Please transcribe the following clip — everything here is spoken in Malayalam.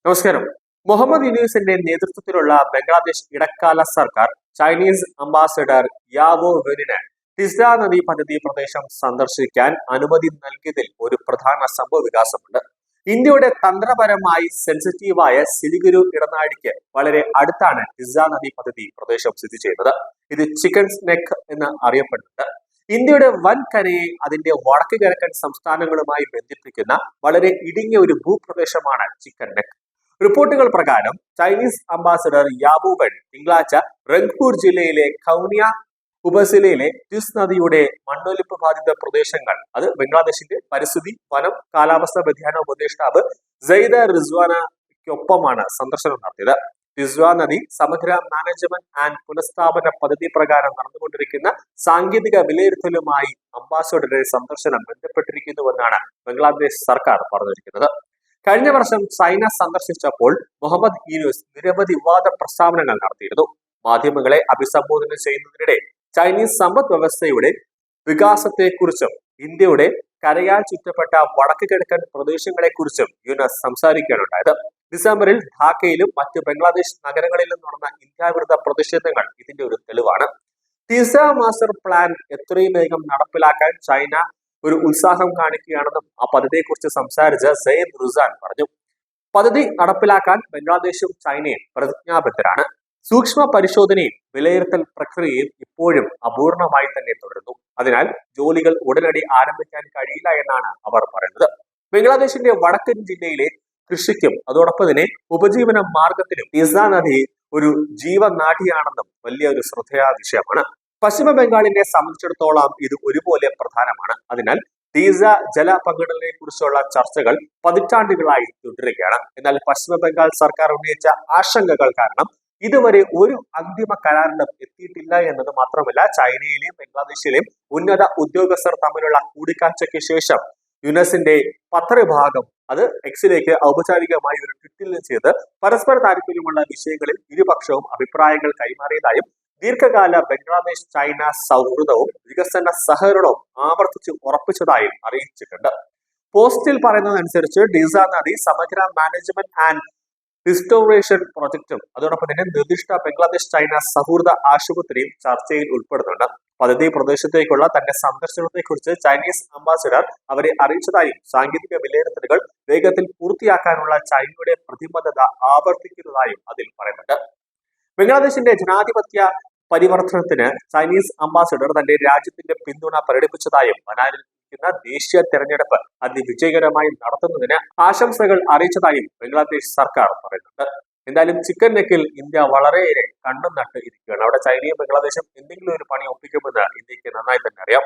നമസ്കാരം. മുഹമ്മദ് യൂനൂസിന്റെ നേതൃത്വത്തിലുള്ള ബംഗ്ലാദേശ് ഇടക്കാല സർക്കാർ ചൈനീസ് അംബാസഡർ യാവോ വെനിന് തിസ്ര നദീ പദ്ധതി പ്രദേശം സന്ദർശിക്കാൻ അനുമതി നൽകിയതിൽ ഒരു പ്രധാന സംഭവ വികാസമുണ്ട്. ഇന്ത്യയുടെ തന്ത്രപരമായി സെൻസിറ്റീവായ സിലിഗുരു ഇടനാഴിക്ക് വളരെ അടുത്താണ് തിസ്ര നദീ പദ്ധതി പ്രദേശം സ്ഥിതി ചെയ്യുന്നത്. ഇത് ചിക്കൻസ് നെക്ക് എന്ന് അറിയപ്പെടുന്നുണ്ട്. ഇന്ത്യയുടെ വൻകരയെ അതിന്റെ വടക്ക് കിഴക്കൻ സംസ്ഥാനങ്ങളുമായി ബന്ധിപ്പിക്കുന്ന വളരെ ഇടുങ്ങിയ ഒരു ഭൂപ്രദേശമാണ് ചിക്കൻ നെക്ക്. റിപ്പോർട്ടുകൾ പ്രകാരം ചൈനീസ് അംബാസഡർ യാവോ വെൻ തിങ്കളാഴ്ച റംഗ്പൂർ ജില്ലയിലെ ഖൗനിയ ഉപജില്ലയിലെ ടിസ് നദിയുടെ മണ്ണൊലിപ്പ് ബാധിത പ്രദേശങ്ങൾ, അത് ബംഗ്ലാദേശിന്റെ പരിസ്ഥിതി, വനം, കാലാവസ്ഥാ വ്യതിയാന ഉപദേഷ്ടാവ് സെയ്ദ റിസ്വാനയ്ക്കൊപ്പമാണ് സന്ദർശനം നടത്തിയത്. തിസ്ര നദി സമഗ്ര മാനേജ്മെന്റ് ആൻഡ് പുനഃസ്ഥാപന പദ്ധതി പ്രകാരം നടന്നുകൊണ്ടിരിക്കുന്ന സാങ്കേതിക വിലയിരുത്തലുമായി അംബാസഡറുടെ സന്ദർശനം ബന്ധപ്പെട്ടിരിക്കുന്നുവെന്നാണ് ബംഗ്ലാദേശ് സർക്കാർ പറഞ്ഞിരിക്കുന്നത്. കഴിഞ്ഞ വർഷം ചൈന സന്ദർശിച്ചപ്പോൾ മുഹമ്മദ് യൂനൂസ് നിരവധി വിവാദ പ്രസ്താവനകൾ നടത്തിയിരുന്നു. മാധ്യമങ്ങളെ അഭിസംബോധന ചെയ്യുന്നതിനിടെ ചൈനീസ് സമ്പദ് വ്യവസ്ഥയുടെ വികാസത്തെക്കുറിച്ചും ഇന്ത്യയുടെ കരയാൽ ചുറ്റപ്പെട്ട വടക്ക് കിഴക്കൻ പ്രദേശങ്ങളെക്കുറിച്ചും യൂനസ് സംസാരിക്കുകയാണുണ്ടായത്. ഡിസംബറിൽ ധാക്കയിലും മറ്റ് ബംഗ്ലാദേശ് നഗരങ്ങളിലും നടന്ന ഇന്ത്യ വിരുദ്ധ പ്രതിഷേധങ്ങൾ ഇതിന്റെ ഒരു തെളിവാണ്. തിസ്ര മാസ്റ്റർ പ്ലാൻ എത്രയും വേഗം നടപ്പിലാക്കാൻ ചൈന ഒരു ഉത്സാഹം കാണിക്കുകയാണെന്നും ആ പദ്ധതിയെക്കുറിച്ച് സംസാരിച്ച സെയ്ദ് റുസാൻ പറഞ്ഞു. പദ്ധതി നടപ്പിലാക്കാൻ ബംഗ്ലാദേശും ചൈനയും പ്രതിജ്ഞാബദ്ധരാണ്. സൂക്ഷ്മ പരിശോധനയും വിലയിരുത്തൽ പ്രക്രിയയും ഇപ്പോഴും അപൂർണമായി തന്നെ തുടരുന്നു. അതിനാൽ ജോലികൾ ഉടനടി ആരംഭിക്കാൻ കഴിയില്ല എന്നാണ് അവർ പറയുന്നത്. ബംഗ്ലാദേശിന്റെ വടക്കൻ ജില്ലയിലെ കൃഷിക്കും അതോടൊപ്പം തന്നെ ഉപജീവന മാർഗത്തിനും തിസ്ര നദി ഒരു ജീവനാഡിയാണെന്നും വലിയ ഒരു ശ്രദ്ധേയ വിഷയമാണ്. പശ്ചിമ ബംഗാളിനെ സംബന്ധിച്ചിടത്തോളം ഇത് ഒരുപോലെ പ്രധാനമാണ്. അതിനാൽ തിസ്ര ജല പങ്കിടലിനെ കുറിച്ചുള്ള ചർച്ചകൾ പതിറ്റാണ്ടുകളായി തുടരുകയാണ്. എന്നാൽ പശ്ചിമ ബംഗാൾ സർക്കാർ ഉന്നയിച്ച ആശങ്കകൾ കാരണം ഇതുവരെ ഒരു അന്തിമ കരാറിലും എത്തിയിട്ടില്ല എന്നത് മാത്രമല്ല, ചൈനയിലെയും ബംഗ്ലാദേശിലെയും ഉന്നത ഉദ്യോഗസ്ഥർ തമ്മിലുള്ള കൂടിക്കാഴ്ചയ്ക്ക് ശേഷം യുനെസിന്റെ പത്രവിഭാഗം അത് എക്സിലേക്ക് ഔപചാരികമായി ഒരു ട്വീറ്റിൽ ചെയ്ത് പരസ്പര താല്പര്യമുള്ള വിഷയങ്ങളിൽ ഇരുപക്ഷവും അഭിപ്രായങ്ങൾ കൈമാറിയതായും ദീർഘകാല ബംഗ്ലാദേശ് ചൈന സൗഹൃദവും വികസന സഹകരണവും ആവർത്തിച്ച് ഉറപ്പിച്ചതായും അറിയിച്ചിട്ടുണ്ട്. പോസ്റ്റിൽ പറയുന്നതനുസരിച്ച് തിസ്ര നദി സമഗ്ര മാനേജ്മെന്റ് ആൻഡ് റിസ്റ്റോറേഷൻ പ്രൊജക്ടും അതോടൊപ്പം തന്നെ നിർദ്ദിഷ്ട ബംഗ്ലാദേശ് ചൈന സൗഹൃദ ആശുപത്രിയും ചർച്ചയിൽ ഉൾപ്പെടുന്നുണ്ട്. പദ്ധതി പ്രദേശത്തേക്കുള്ള തന്റെ സന്ദർശനത്തെക്കുറിച്ച് ചൈനീസ് അംബാസിഡർ അവരെ അറിയിച്ചതായും സാങ്കേതിക വിലയിരുത്തലുകൾ വേഗത്തിൽ പൂർത്തിയാക്കാനുള്ള ചൈനയുടെ പ്രതിബദ്ധത ആവർത്തിക്കുന്നതായും അതിൽ പറയുന്നുണ്ട്. ബംഗ്ലാദേശിന്റെ ജനാധിപത്യ പരിവർത്തനത്തിന് ചൈനീസ് അംബാസിഡർ തന്റെ രാജ്യത്തിന്റെ പിന്തുണ പ്രകടിപ്പിച്ചതായും വരാനിരിക്കുന്ന ദേശീയ തെരഞ്ഞെടുപ്പ് അതിവിജയകരമായി നടത്തുന്നതിന് ആശംസകൾ അറിയിച്ചതായും ബംഗ്ലാദേശ് സർക്കാർ പറയുന്നുണ്ട്. എന്തായാലും ചിക്കൻ നെക്കിൽ ഇന്ത്യ വളരെയേറെ കണ്ണും നട്ട് ഇരിക്കുകയാണ്. അവിടെ ചൈനയും ബംഗ്ലാദേശും എന്തെങ്കിലും ഒരു പണി ഒപ്പിക്കുമെന്ന് ഇന്ത്യക്ക് നന്നായി തന്നെ അറിയാം.